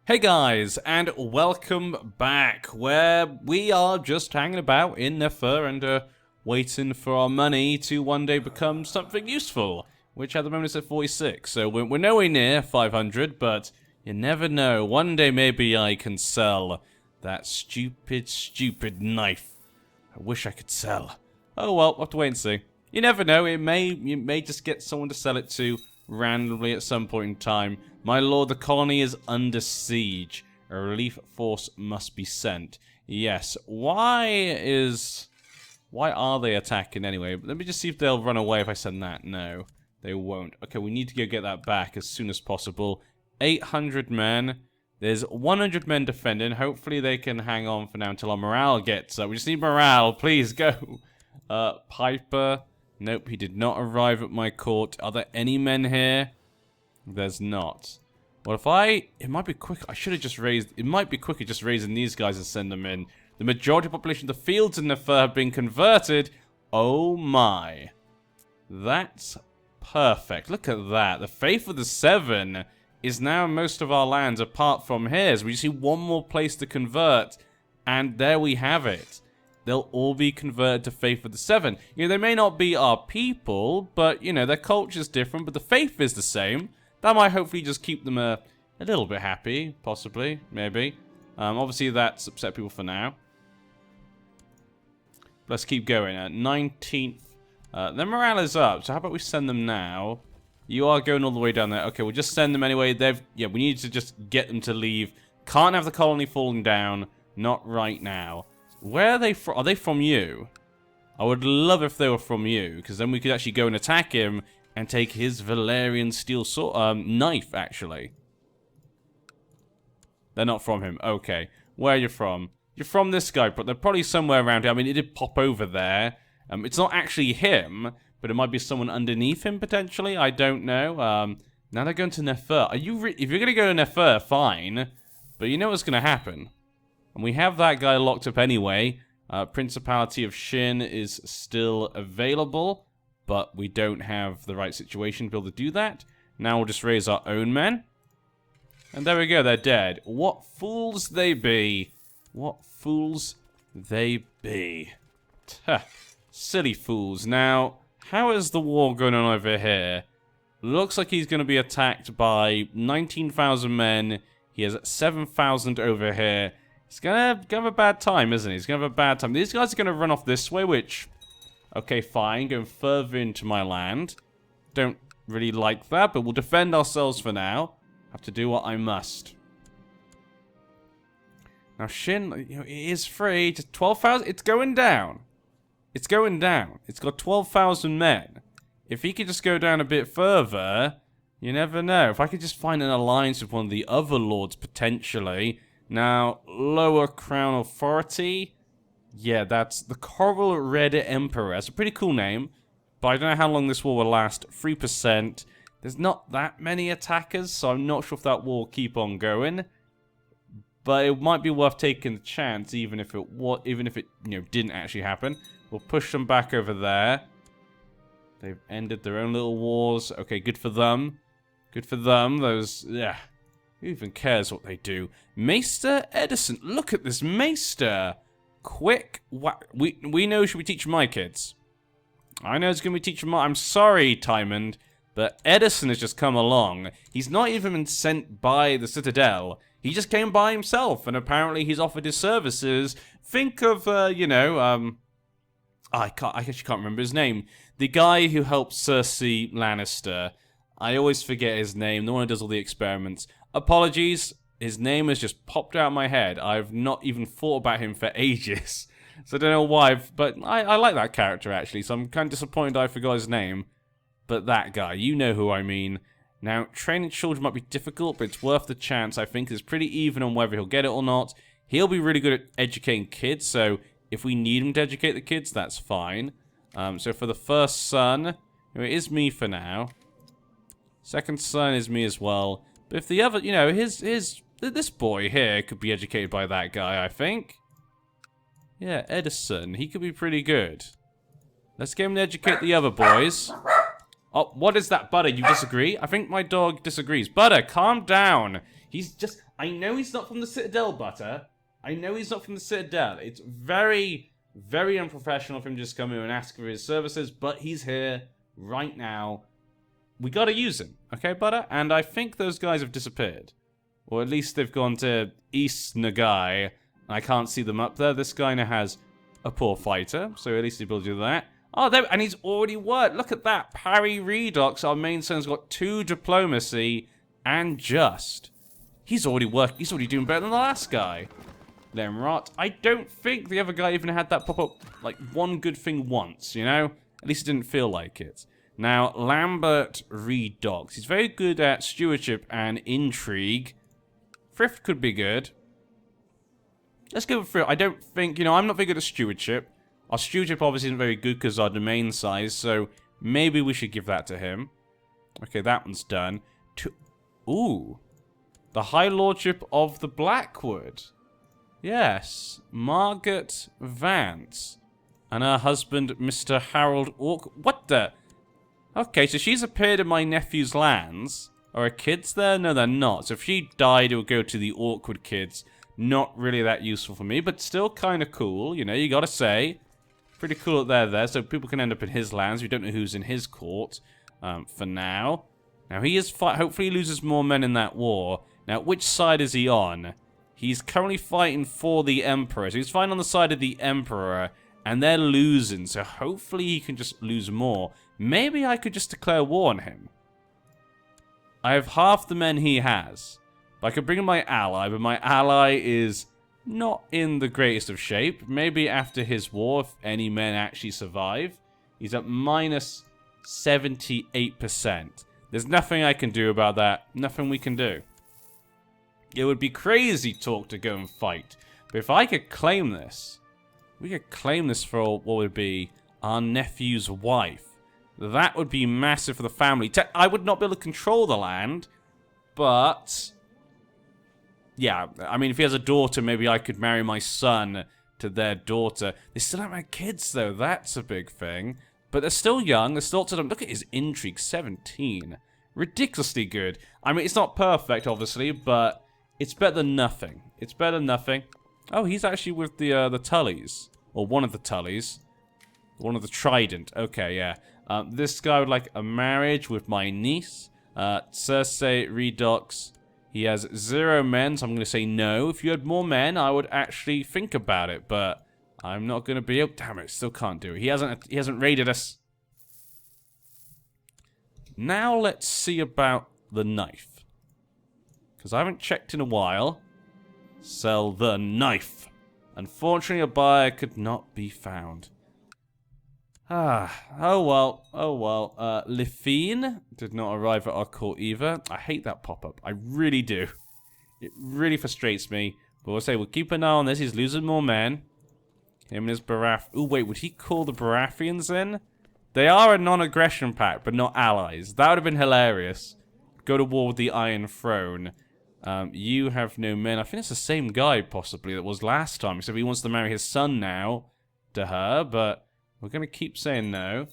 Hey guys, and welcome back, where we are just hanging about in Nefer and waiting for our money to one day become something useful, which at the moment is at 46, so we're nowhere near 500, but you never know. One day maybe I can sell that stupid knife. I wish I could sell. Oh well, we'll have to wait and see. You never know, you may just get someone to sell it to randomly at some point in time. My lord, the colony is under siege. A relief force must be sent. Yes. Why are they attacking anyway? Let me just see if they'll run away if I send that. No, they won't. Okay, we need to go get that back as soon as possible. 800 men. There's 100 men defending. Hopefully they can hang on for now until our morale gets up. We just need morale. Please, go. Piper. Nope, he did not arrive at my court. Are there any men here? There's not. Well, it might be quick. I should have just raised. It might be quicker just raising these guys and send them in. The majority of the population of the fields in Nefer have been converted. Oh my. That's perfect. Look at that. The Faith of the Seven is now in most of our lands apart from here. So we just see one more place to convert. And there we have it. They'll all be converted to Faith of the Seven. You know, they may not be our people, but, you know, their culture's different, but the faith is the same. That might hopefully just keep them a little bit happy, possibly, maybe. Obviously, that's upset people for now. Let's keep going. 19th. Their morale is up, so how about we send them now? You are going all the way down there. Okay, we'll just send them anyway. Yeah, we need to just get them to leave. Can't have the colony falling down. Not right now. Where are they from? Are they from you? I would love if they were from you, because then we could actually go and attack him and take his Valerian steel sword, knife, actually. They're not from him. Okay. Where are you from? You're from this guy, but they're probably somewhere around here. I mean, it did pop over there. It's not actually him, but it might be someone underneath him, potentially. I don't know. Now they're going to Nefer. If you're going to go to Nefer, fine. But you know what's going to happen. And we have that guy locked up anyway. Principality of Shin is still available, but we don't have the right situation to be able to do that. Now we'll just raise our own men. And there we go, they're dead. What fools they be. What fools they be. Tuh. Silly fools. Now, how is the war going on over here? Looks like he's going to be attacked by 19,000 men. He has 7,000 over here. He's gonna have a bad time, isn't he? He's gonna have a bad time. These guys are gonna run off this way, which... Okay, fine. Going further into my land. Don't really like that, but we'll defend ourselves for now. Have to do what I must. Now, Shin, you know, it is free. Just 12,000. It's going down. It's going down. It's got 12,000 men. If he could just go down a bit further, you never know. If I could just find an alliance with one of the other lords, potentially... Now, lower crown authority. Yeah, that's the Coral Red Emperor. That's a pretty cool name. But I don't know how long this war will last. 3%. There's not that many attackers, so I'm not sure if that war will keep on going. But it might be worth taking the chance, even if it didn't actually happen. We'll push them back over there. They've ended their own little wars. Okay, good for them. Good for them. Those, yeah. Who even cares what they do? Maester Edison. Look at this Maester. Quick. We know should we teach my kids. I know it's going to be teaching my... I'm sorry, Tywin, but Edison has just come along. He's not even been sent by the Citadel. He just came by himself, and apparently he's offered his services. Think of, I actually can't remember his name. The guy who helped Cersei Lannister. I always forget his name. The one who does all the experiments. Apologies, his name has just popped out of my head. I've not even thought about him for ages. So I don't know why, but I like that character, actually. So I'm kind of disappointed I forgot his name. But that guy, you know who I mean. Now, training children might be difficult, but it's worth the chance. I think it's pretty even on whether he'll get it or not. He'll be really good at educating kids, so if we need him to educate the kids, that's fine. So for the first son, it is me for now. Second son is me as well. But if the other, you know, this boy here could be educated by that guy, I think. Yeah, Edison. He could be pretty good. Let's get him to educate the other boys. Oh, what is that, Butter? You disagree? I think my dog disagrees. Butter, calm down. He's just... I know he's not from the Citadel, Butter. I know he's not from the Citadel. It's very, very unprofessional for him to just come here and ask for his services, but he's here right now. We gotta use him, okay, Butter? And I think those guys have disappeared. Or at least they've gone to East Nagai. I can't see them up there. This guy now has a poor fighter, so at least he'll be able to do that. Oh, there, and he's already worked. Look at that. Parry Redox, our main son's got 2 diplomacy and just. He's already worked. He's already doing better than the last guy. Let him rot. I don't think the other guy even had that pop up, like, one good thing once, you know? At least it didn't feel like it. Now, Lambert Redox. He's very good at stewardship and intrigue. Thrift could be good. Let's go with Thrift. I don't think, you know, I'm not very good at stewardship. Our stewardship obviously isn't very good because of our domain size, so maybe we should give that to him. Okay, that one's done. Ooh. The High Lordship of the Blackwood. Yes. Margaret Vance. And her husband, Mr. Harold Ork. What the? Okay, so she's appeared in my nephew's lands. Are her kids there? No, they're not. So if she died, it would go to the awkward kids. Not really that useful for me, but still kind of cool. You know, you gotta say. Pretty cool that they're there, so people can end up in his lands. We don't know who's in his court for now. Now, he is hopefully he loses more men in that war. Now, which side is he on? He's currently fighting for the Emperor. So he's fighting on the side of the Emperor, and they're losing. So hopefully he can just lose more. Maybe I could just declare war on him. I have half the men he has. But I could bring in my ally, but my ally is not in the greatest of shape. Maybe after his war, if any men actually survive. He's at minus 78%. There's nothing I can do about that. Nothing we can do. It would be crazy talk to go and fight. But if I could claim this, we could claim this for what would be our nephew's wife. That would be massive for the family. I would not be able to control the land, but yeah, I mean, if he has a daughter, maybe I could marry my son to their daughter. They still haven't had kids, though. That's a big thing. But they're still young. They're still to them. Look at his intrigue, 17. Ridiculously good. I mean, it's not perfect, obviously, but it's better than nothing. It's better than nothing. Oh, he's actually with the Tullys. Or one of the Tullys. One of the Trident. Okay, yeah. This guy would like a marriage with my niece. Cersei Redox. He has 0 men, so I'm going to say no. If you had more men, I would actually think about it, but I'm not going to be able... Damn it, still can't do it. He hasn't raided us. Now let's see about the knife. Because I haven't checked in a while. Sell the knife. Unfortunately, a buyer could not be found. Oh well. Lifine did not arrive at our court either. I hate that pop-up. I really do. It really frustrates me. But we'll say we'll keep an eye on this. He's losing more men. Him and his Barath... Ooh, wait, would he call the Barathians in? They are a non-aggression pact, but not allies. That would have been hilarious. Go to war with the Iron Throne. You have no men. I think it's the same guy, possibly, that was last time. Except he wants to marry his son now to her, but... We're going to keep saying no.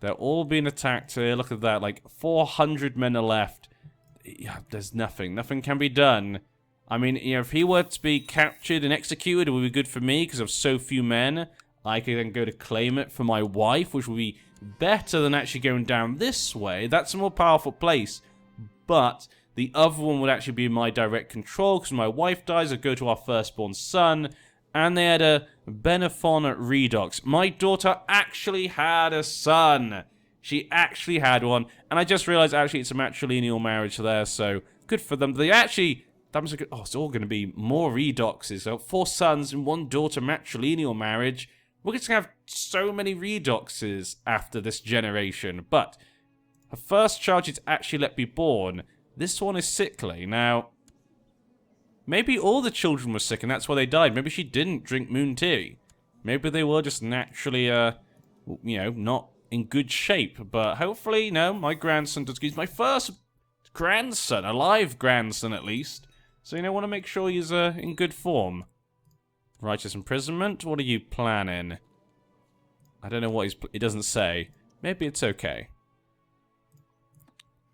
They're all being attacked here. Look at that. Like, 400 men are left. Yeah, there's nothing. Nothing can be done. I mean, you know, if he were to be captured and executed, it would be good for me because of so few men. I could then go to claim it for my wife, which would be better than actually going down this way. That's a more powerful place. But the other one would actually be in my direct control because when my wife dies, I'd go to our firstborn son. And they had a Benefon Redox. My daughter actually had a son. She actually had one. And I just realized actually it's a matrilineal marriage there, so good for them. They actually, that was a good, oh, it's all going to be more Redoxes. So 4 sons and 1 daughter matrilineal marriage. We're just going to have so many Redoxes after this generation. But her first child she's actually let be born. This one is sickly. Now... Maybe all the children were sick and that's why they died. Maybe she didn't drink moon tea. Maybe they were just naturally, you know, not in good shape. But hopefully, no, my grandson does. He's my first grandson, a live grandson at least. So, you know, I want to make sure he's in good form. Righteous imprisonment? What are you planning? I don't know what he's... It doesn't say. Maybe it's okay.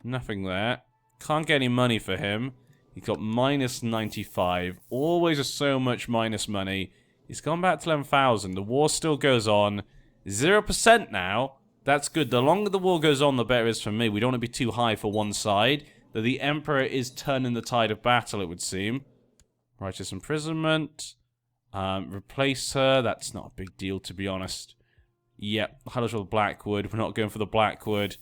Nothing there. Can't get any money for him. He's got minus 95. Always is so much minus money. He's gone back to 11,000. The war still goes on. 0% now. That's good. The longer the war goes on, the better it is for me. We don't want to be too high for one side. Though the Emperor is turning the tide of battle, it would seem. Righteous imprisonment. Replace her. That's not a big deal, to be honest. Yep. Highlight with Blackwood. We're not going for the Blackwood.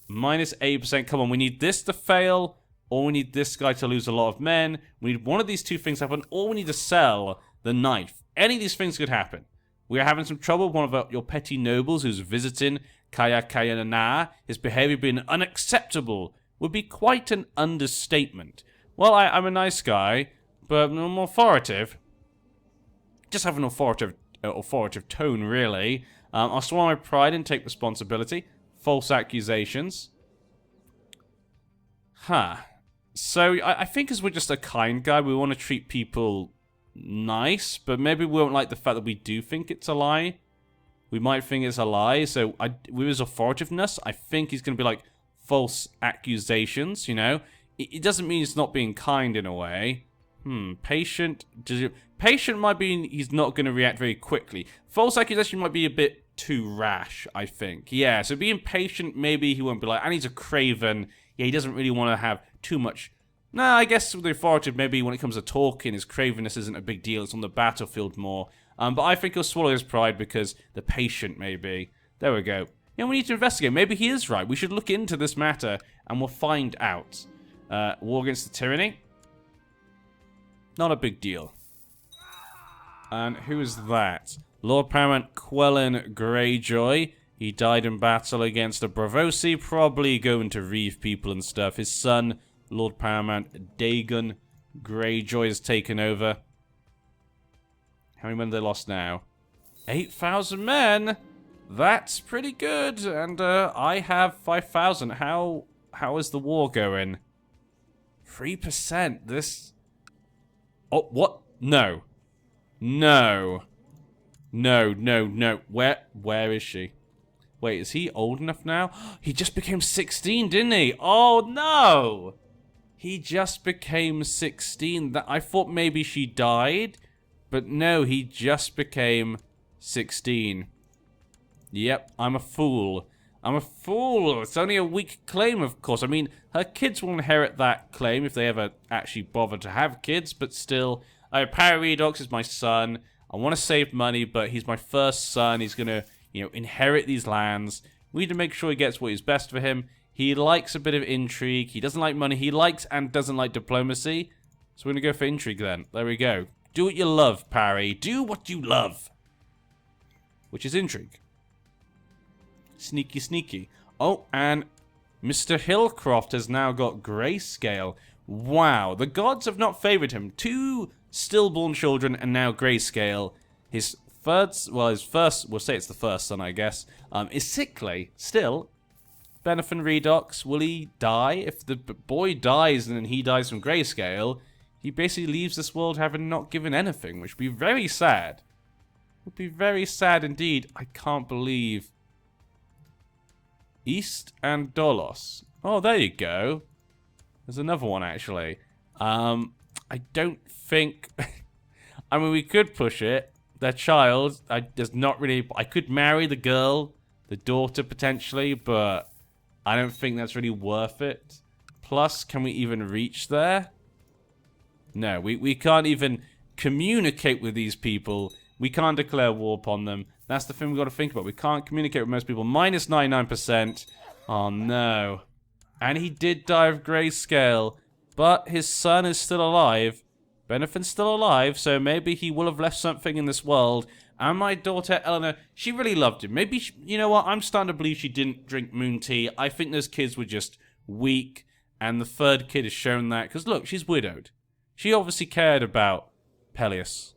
Minus 8%. Come on, we need this to fail. Or we need this guy to lose a lot of men. We need one of these two things to happen. Or we need to sell the knife. Any of these things could happen. We are having some trouble with one of your petty nobles who's visiting Kaya. His behavior being unacceptable would be quite an understatement. Well, I'm a nice guy, but I'm authoritative. Just have an authoritative tone, really. I'll swallow my pride and take responsibility. False accusations. Huh. So, I think as we're just a kind guy, we want to treat people nice, but maybe we won't like the fact that we do think it's a lie. We might think it's a lie, so with his authoritativeness, I think he's going to be like false accusations, you know? It doesn't mean he's not being kind in a way. Patient. Patient might be he's not going to react very quickly. False accusation might be a bit too rash, I think. Yeah, so being patient, maybe he won't be like, and he's a craven. Yeah, he doesn't really want to have too much. Nah, I guess with the authoritative, maybe when it comes to talking, his cravenness isn't a big deal. It's on the battlefield more. But I think he'll swallow his pride because the patient, maybe. There we go. Yeah, we need to investigate. Maybe he is right. We should look into this matter, and we'll find out. War against the tyranny. Not a big deal. And who is that? Lord Paramount Quellan Greyjoy. He died in battle against the Bravosi, probably going to reeve people and stuff. His son, Lord Paramount Dagon Greyjoy, has taken over. How many men have they lost now? 8,000 men! That's pretty good, and I have 5,000. How is the war going? 3%. This... Oh, what? No. No. No, no, no. Where is she? Wait, is he old enough now? He just became 16, didn't he? Oh, no! He just became 16. I thought maybe she died, but no, he just became 16. Yep, I'm a fool. I'm a fool. It's only a weak claim, of course. I mean, her kids will inherit that claim if they ever actually bother to have kids, but still, Redox is my son. I want to save money, but he's my first son. He's going to, you know, inherit these lands. We need to make sure he gets what is best for him. He likes a bit of intrigue. He doesn't like money. He likes and doesn't like diplomacy. So we're going to go for intrigue then. There we go. Do what you love, Parry. Do what you love. Which is intrigue. Sneaky, sneaky. Oh, and Mr. Hillcroft has now got grayscale. Wow, the gods have not favored him. 2 stillborn children and now grayscale. His first, we'll say it's the first son, I guess, is sickly. Still, Benefin Redox, will he die? If the boy dies and then he dies from grayscale, he basically leaves this world having not given anything, which would be very sad. Would be very sad indeed. I can't believe... East and Dolos. Oh, there you go. There's another one, actually. I don't think... I mean, we could push it. Their child, there's not really... I could marry the girl, the daughter, potentially, but I don't think that's really worth it. Plus, can we even reach there? No, we can't even communicate with these people. We can't declare war upon them. That's the thing we've got to think about. We can't communicate with most people. Minus 99%. Oh, no. And he did die of grayscale. But his son is still alive. Benefin's still alive, so maybe he will have left something in this world. And my daughter, Eleanor, she really loved him. Maybe, you know what? I'm starting to believe she didn't drink moon tea. I think those kids were just weak. And the third kid has shown that. Because, look, she's widowed. She obviously cared about Peleus.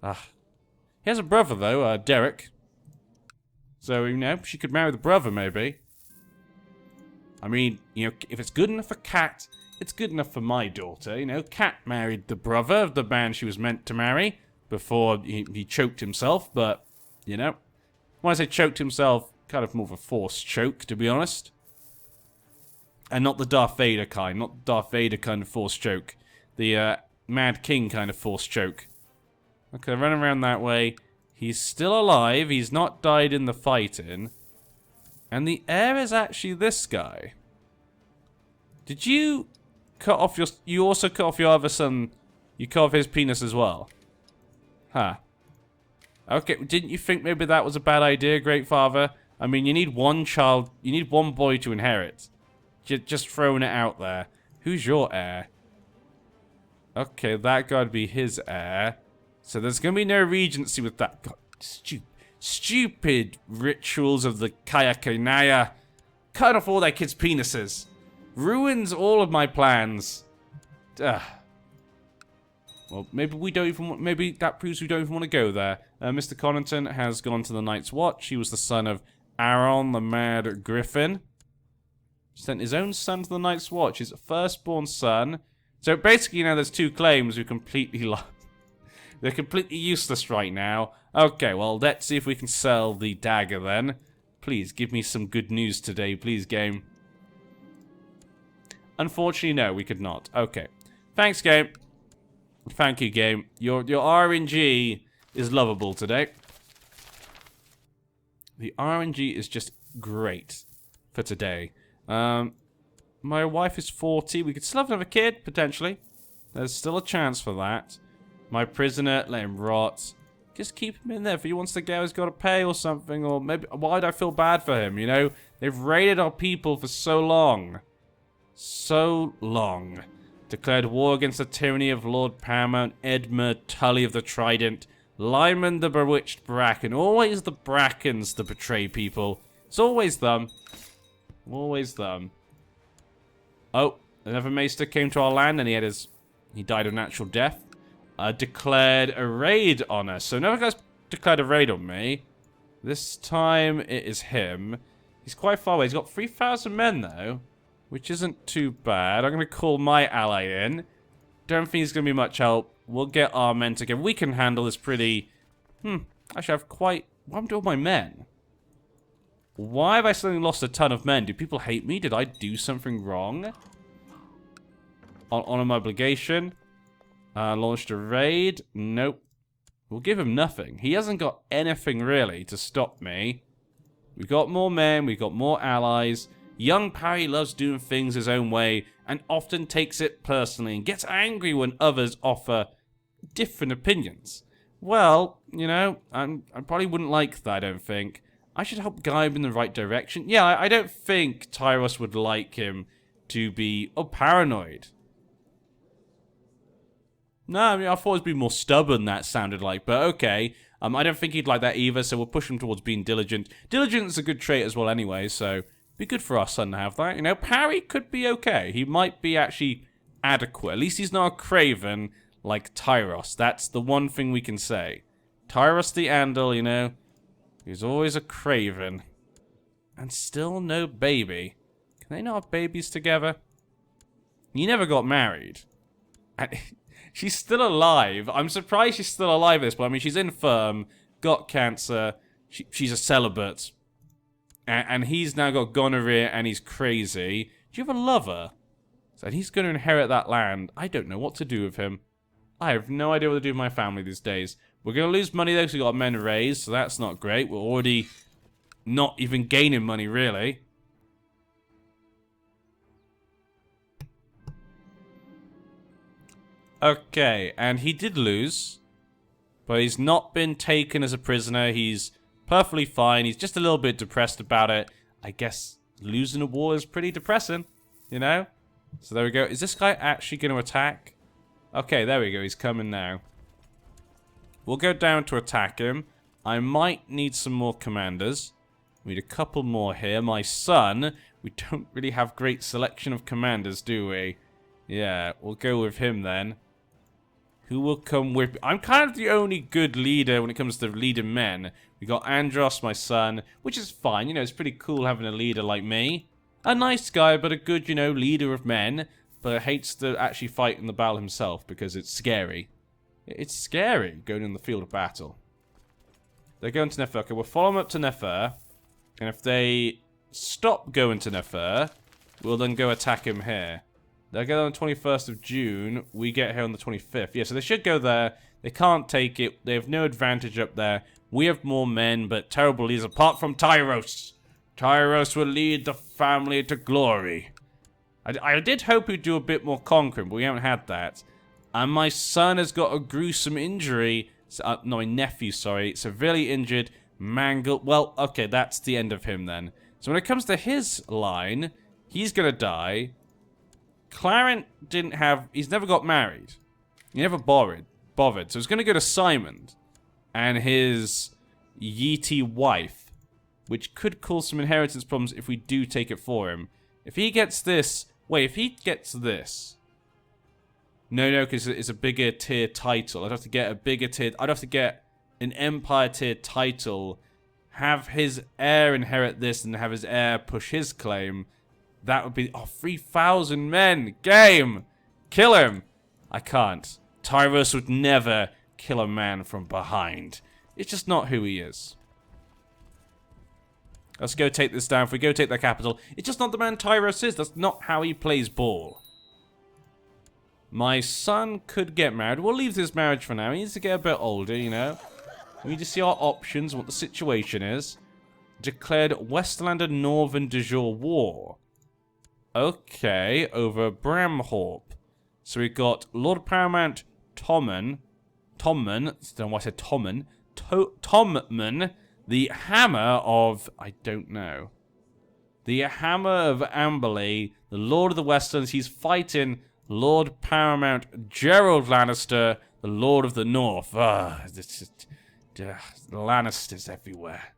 He has a brother, though, Derek. So, you know, she could marry the brother, maybe. I mean, you know, if it's good enough for Cat, it's good enough for my daughter. You know, Cat married the brother of the man she was meant to marry before he choked himself. But, you know, when I say choked himself, kind of more of a forced choke, to be honest. And not the Darth Vader kind. Not the Darth Vader kind of Force choke. The Mad King kind of Force choke. Okay, run around that way. He's still alive. He's not died in the fighting. And the heir is actually this guy. Did you cut off your... You also cut off your other son. You cut off his penis as well. Huh. Okay, didn't you think maybe that was a bad idea, Great Father? I mean, you need one child... You need one boy to inherit. Just throwing it out there. Who's your heir? Okay, that gotta be his heir. So there's gonna be no regency with that. God, stupid rituals of the Kayakanaya. Cut off all their kids' penises. Ruins all of my plans. Ugh. Well, maybe we don't even want, maybe that proves we don't even want to go there. Mr. Connaughton has gone to the Night's Watch. He was the son of Aaron the Mad Griffin. Sent his own son to the Night's Watch, his firstborn son. So basically, you know, there's two claims we completely lost. They're completely useless right now. Okay, well, let's see if we can sell the dagger then. Please, give me some good news today, please, game. Unfortunately, no, we could not. Okay. Thanks, game. Thank you, game. Your RNG is lovable today. The RNG is just great for today. My wife is 40. We could still have another kid, potentially. There's still a chance for that. My prisoner, let him rot. Just keep him in there. If he wants to go, he's got to pay or something. Or maybe, why'd I feel bad for him, you know? They've raided our people for so long. So long. Declared war against the tyranny of Lord Paramount Edmure Tully of the Trident. Lyman the Bewitched Bracken. Always the Brackens that betray people. It's always them. Always them. Oh, another maester came to our land and he died of natural death. Declared a raid on us. So another guy's declared a raid on me. This time it is him. He's quite far away. He's got 3,000 men though, which isn't too bad. I'm going to call my ally in. Don't think he's going to be much help. We'll get our men together. We can handle this pretty... Actually, I've quite... What am I doing with my men? Why have I suddenly lost a ton of men? Do people hate me? Did I do something wrong? On an obligation. Launched a raid. Nope. We'll give him nothing. He hasn't got anything really to stop me. We've got more men. We've got more allies. Young Parry loves doing things his own way and often takes it personally and gets angry when others offer different opinions. Well, you know, I probably wouldn't like that, I don't think. I should help guide him in the right direction. Yeah, I don't think Tyros would like him to be paranoid. No, I mean, I thought it'd be more stubborn, that sounded like, but okay. I don't think he'd like that either, so we'll push him towards being diligent. Diligence is a good trait as well anyway, so be good for our son to have that. You know, Parry could be okay. He might be actually adequate. At least he's not a craven like Tyros. That's the one thing we can say. Tyros the Andal, you know, he's always a craven. And still no baby. Can they not have babies together? He never got married. And she's still alive. I'm surprised she's still alive at this point. I mean, she's infirm, got cancer, she's a celibate. And he's now got gonorrhea and he's crazy. Do you have a lover? So he's going to inherit that land. I don't know what to do with him. I have no idea what to do with my family these days. We're going to lose money though because we've got men raised, so that's not great. We're already not even gaining money, really. Okay, and he did lose. But he's not been taken as a prisoner. He's perfectly fine. He's just a little bit depressed about it. I guess losing a war is pretty depressing, you know? So there we go. Is this guy actually going to attack? Okay, there we go. He's coming now. We'll go down to attack him. I might need some more commanders. We need a couple more here. My son, we don't really have great selection of commanders, do we? Yeah, we'll go with him then. Who will come with me? I'm kind of the only good leader when it comes to leading men. We got Andros, my son, which is fine. You know, it's pretty cool having a leader like me. A nice guy, but a good, you know, leader of men. But hates to actually fight in the battle himself because it's scary. It's scary going in the field of battle. They're going to Nefer. Okay, we'll follow them up to Nefer. And if they stop going to Nefer, we'll then go attack him here. They'll get on the 21st of June. We get here on the 25th. Yeah, so they should go there. They can't take it. They have no advantage up there. We have more men, but terrible leaders apart from Tyros. Tyros will lead the family to glory. I did hope he'd do a bit more conquering, but we haven't had that. And my son has got a gruesome injury. No, my nephew, sorry. Severely injured, mangled. Well, okay, that's the end of him then. So when it comes to his line, he's going to die. Clarent didn't have... He's never got married. He never bothered. So he's going to go to Simon and his Yeetie wife, which could cause some inheritance problems if we do take it for him. If he gets this... Wait, if he gets this... No, because it's a bigger tier title. I'd have to get a bigger tier... I'd have to get an Empire tier title, have his heir inherit this, and have his heir push his claim. That would be... Oh, 3,000 men! Game! Kill him! I can't. Tyros would never kill a man from behind. It's just not who he is. Let's go take this down. If we go take their capital, it's just not the man Tyros is. That's not how he plays ball. My son could get married. We'll leave this marriage for now. He needs to get a bit older, you know. We need to see our options, what the situation is. Declared Westerlander Northern de jure war. Okay, over Bramhorp. So we've got Lord Paramount Tommen. I don't know why I said Tommen. Tommen, the Hammer of... I don't know. The Hammer of Amberley, the Lord of the Westerns. He's fighting Lord Paramount Gerald Lannister, the Lord of the North. Lannisters everywhere.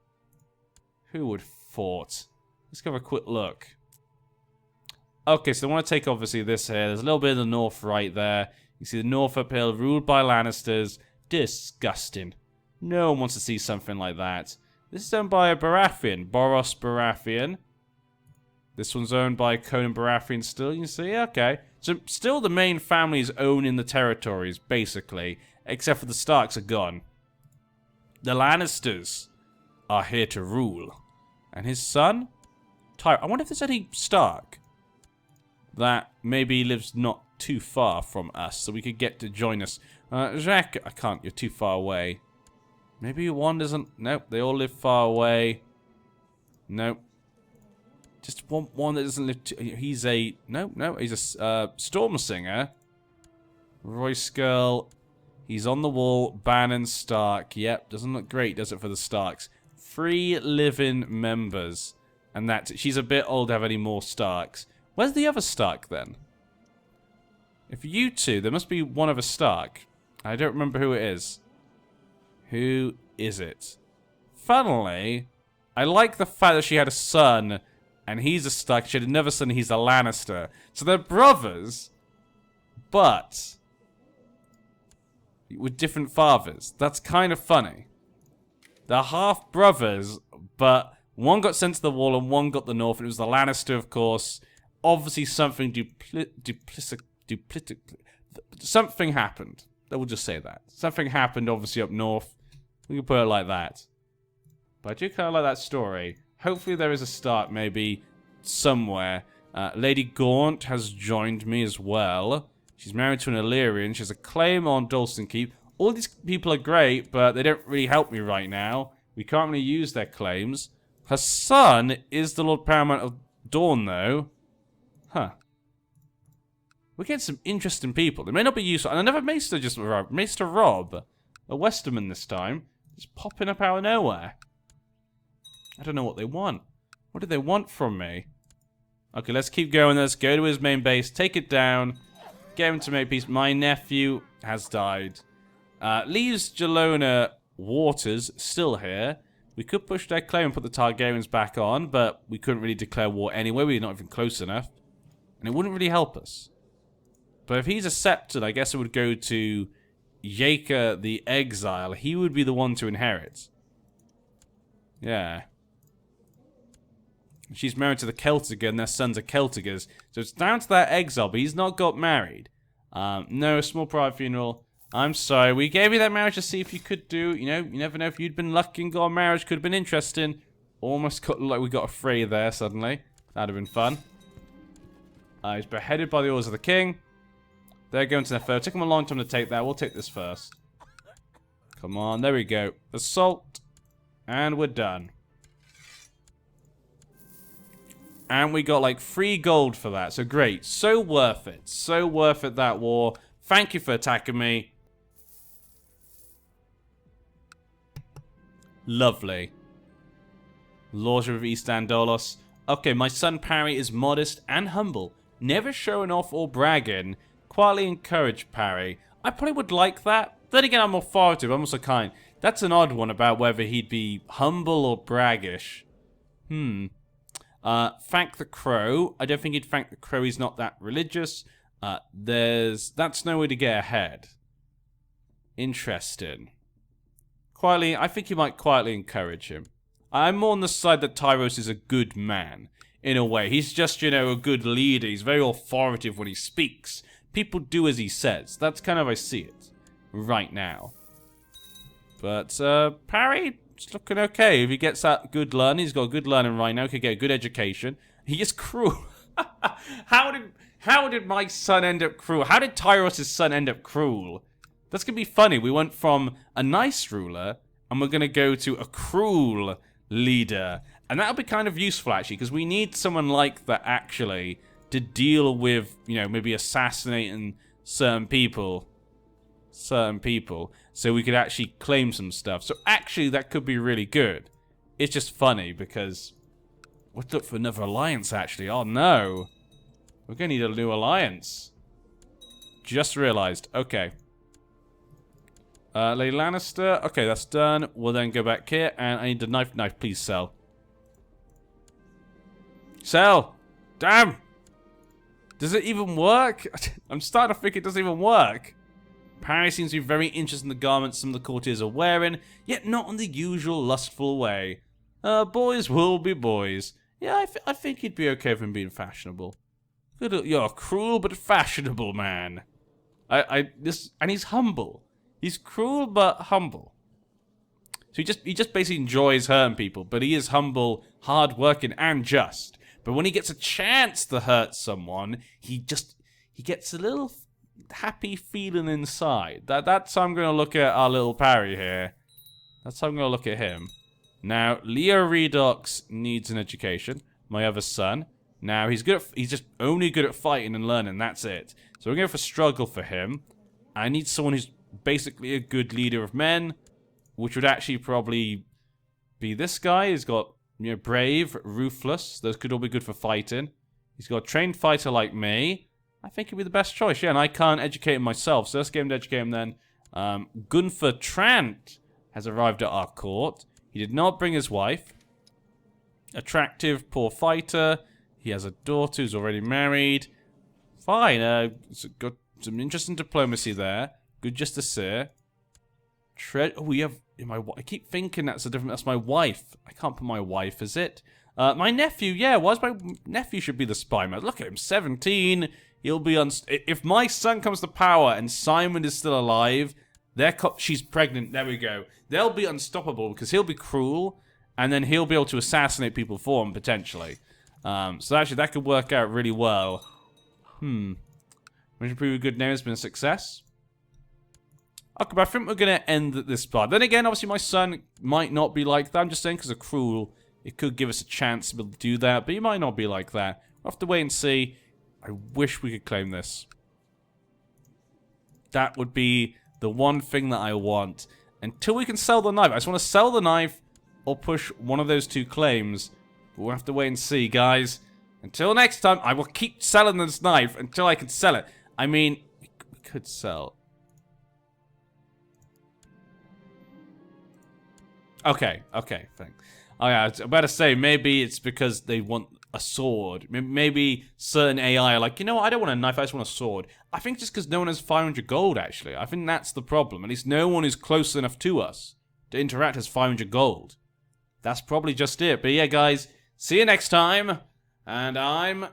Who would fought? Let's go have a quick look. Okay, so they want to take, obviously, this here. There's a little bit of the north right there. You see the north uphill, ruled by Lannisters. Disgusting. No one wants to see something like that. This is owned by a Baratheon. Boros Baratheon. This one's owned by Conan Baratheon still, you see? Okay. So, still the main families owning the territories, basically. Except for the Starks are gone. The Lannisters are here to rule. And his son? I wonder if there's any Stark that maybe lives not too far from us, so we could get to join us. Jacques, I can't, you're too far away. Maybe one doesn't... Nope, they all live far away. Nope. Just one that doesn't live too... He's a... No, he's a Storm Singer. Royce Girl. He's on the wall. Bannon Stark. Yep, doesn't look great, does it, for the Starks? 3 living members. And that's it. She's a bit old to have any more Starks. Where's the other Stark, then? If you two, there must be one of a Stark. I don't remember who it is. Who is it? Funnily, I like the fact that she had a son, and he's a Stark. She had another son, he's a Lannister. So they're brothers, but with different fathers. That's kind of funny. They're half brothers, but one got sent to the wall and one got the north, and it was the Lannister, of course. Obviously, something something happened. We'll just say that. Something happened, obviously, up north. We can put it like that. But I do kind of like that story. Hopefully there is a start, maybe, somewhere. Lady Gaunt has joined me as well. She's married to an Illyrian. She has a claim on Dalston Keep. All these people are great, but they don't really help me right now. We can't really use their claims. Her son is the Lord Paramount of Dawn, though. Huh. We get some interesting people. They may not be useful. And another Maester just arrived. Maester Rob. A Westerman this time. Just popping up out of nowhere. I don't know what they want. What do they want from me? Okay, let's keep going. Let's go to his main base. Take it down. Get him to make peace. My nephew has died. Leaves Gelona Waters still here. We could push their claim and put the Targaryens back on, but we couldn't really declare war anyway. We're not even close enough. And it wouldn't really help us. But if he's accepted, I guess it would go to Jaker the Exile. He would be the one to inherit. Yeah. She's married to the Celtiger, and their sons are Celtigers. So it's down to that exile, but he's not got married. No, a small private funeral. I'm sorry, we gave you that marriage to see if you could do, you know, you never know if you'd been lucky and got a marriage, could have been interesting. Almost got like we got a Frey there suddenly. That'd have been fun. He's beheaded by the orders of the king. They're going to Nefer. It'll take them a long time to take that. We'll take this first. Come on, there we go. Assault. And we're done. And we got like 3 gold for that. So great. So worth it. So worth it, that war. Thank you for attacking me. Lovely. Lordship of East Andolos. Okay, my son Parry is modest and humble. Never showing off or bragging. Quietly encourage Parry. I probably would like that. Then again, I'm authoritative. I'm also kind. That's an odd one about whether he'd be humble or braggish. Thank the Crow. I don't think he'd thank the Crow. He's not that religious. That's no way to get ahead. Interesting. Quietly, I think you might quietly encourage him. I'm more on the side that Tyros is a good man. In a way. He's just, you know, a good leader. He's very authoritative when he speaks. People do as he says. That's kind of how I see it. Right now. But, Parry, it's looking okay. If he gets that good learning, he's got good learning right now. He could get a good education. He is cruel. How did my son end up cruel? How did Tyros' son end up cruel? That's going to be funny. We went from a nice ruler, and we're going to go to a cruel leader. And that'll be kind of useful, actually, because we need someone like that, actually, to deal with, you know, maybe assassinating certain people. So we could actually claim some stuff. So actually, that could be really good. It's just funny, because we'll look for another alliance, actually. Oh, no. We're going to need a new alliance. Just realized. Okay. Lady Lannister. Okay, that's done. We'll then go back here, and I need a knife. Knife, please sell. Sell! Damn! Does it even work? I'm starting to think it doesn't even work. Parry seems to be very interested in the garments some of the courtiers are wearing, yet not in the usual lustful way. Boys will be boys. Yeah, I think he'd be okay with him being fashionable. You're a cruel but fashionable man. And he's humble. He's cruel but humble. So he just basically enjoys hurting people, but he is humble, hard-working, and just. But when he gets a chance to hurt someone, he gets a little happy feeling inside. That's how I'm going to look at our little Parry here. That's how I'm going to look at him. Now, Leo Redox needs an education. My other son. Now, he's just only good at fighting and learning. That's it. So we're going to go for struggle for him. I need someone who's basically a good leader of men, which would actually probably be this guy. He's got, you know, brave, ruthless. Those could all be good for fighting. He's got a trained fighter like me. I think he'd be the best choice. Yeah, and I can't educate him myself, so let's get him to educate him then. Gunfer Trant has arrived at our court. He did not bring his wife. Attractive, poor fighter. He has a daughter who's already married. Fine. Got some interesting diplomacy there. Good justice here. We have... I keep thinking that's my wife. I can't put my wife, is it? My nephew, yeah. Why is my nephew should be the spy man? Look at him, 17. He'll be if my son comes to power and Simon is still alive, she's pregnant. There we go. They'll be unstoppable because he'll be cruel, and then he'll be able to assassinate people for him potentially. So actually, that could work out really well. Mission prove a good name has been a success. Okay, but I think we're going to end at this part. Then again, obviously my son might not be like that. I'm just saying because of cruel, it could give us a chance to be able to do that, but he might not be like that. We'll have to wait and see. I wish we could claim this. That would be the one thing that I want. Until we can sell the knife. I just want to sell the knife or push one of those two claims. But we'll have to wait and see, guys. Until next time, I will keep selling this knife until I can sell it. I mean, we could sell... Okay, thanks. Oh yeah, I was about to say, maybe it's because they want a sword. Maybe certain AI are like, you know what, I don't want a knife, I just want a sword. I think just because no one has 500 gold, actually. I think that's the problem. At least no one is close enough to us to interact has 500 gold. That's probably just it. But yeah, guys, see you next time. And I'm...